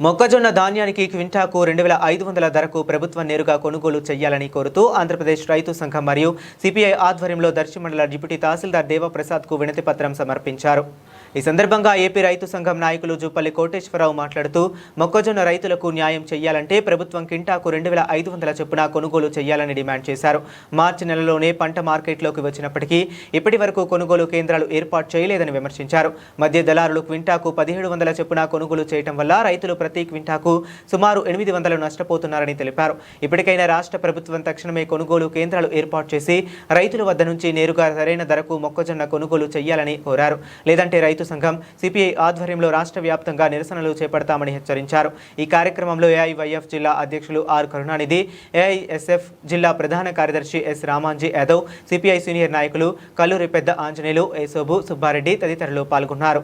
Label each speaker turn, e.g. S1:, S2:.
S1: మొక్కజొన్న ధాన్యానికి క్వింటాకు 2500 ధరకు ప్రభుత్వం నేరుగా కొనుగోలు చేయాలని కోరుతూ ఆంధ్రప్రదేశ్ రైతు సంఘం మరియు సిపిఐ ఆధ్వర్యంలో దర్శి మండల డిప్యూటీ తహసీల్దార్ దేవప్రసాద్కు వినతి పత్రం సమర్పించారు. ఈ సందర్భంగా ఏపీ రైతు సంఘం నాయకులు జూపల్లి కోటేశ్వరరావు మాట్లాడుతూ మొక్కజొన్న రైతులకు న్యాయం చేయాలంటే ప్రభుత్వం క్వింటాకు 2500 చొప్పున కొనుగోలు చేయాలని డిమాండ్ చేశారు. మార్చి నెలలోనే పంట మార్కెట్లోకి వచ్చినప్పటికీ ఇప్పటి వరకు కొనుగోలు కేంద్రాలు ఏర్పాటు చేయలేదని విమర్శించారు. మధ్య దళారులు క్వింటాకు 1700 చొప్పున కొనుగోలు చేయడం వల్ల రైతులు ప్రతి క్వింటాకు సుమారు 800 నష్టపోతున్నారని తెలిపారు. ఇప్పటికైనా రాష్ట్ర ప్రభుత్వం తక్షణమే కొనుగోలు కేంద్రాలు ఏర్పాటు చేసి రైతుల వద్ద నుంచి నేరుగా సరైన ధరకు మొక్కజొన్న కొనుగోలు చేయాలని కోరారు. లేదంటే రైతు సంఘం సిపిఐ ఆధ్వర్యంలో రాష్ట్ర వ్యాప్తంగా నిరసనలు చేపడతామని హెచ్చరించారు. ఈ కార్యక్రమంలో ఏఐవైఎఫ్ జిల్లా అధ్యక్షులు ఆర్ కరుణానిధి, ఏఐఎస్ఎఫ్ జిల్లా ప్రధాన కార్యదర్శి S Ramanji Yadav, CPI senior నాయకులు కల్లూరి పెద్ద ఆంజనేయులు, ఏసోబు సుబ్బారెడ్డి తదితరులు పాల్గొన్నారు.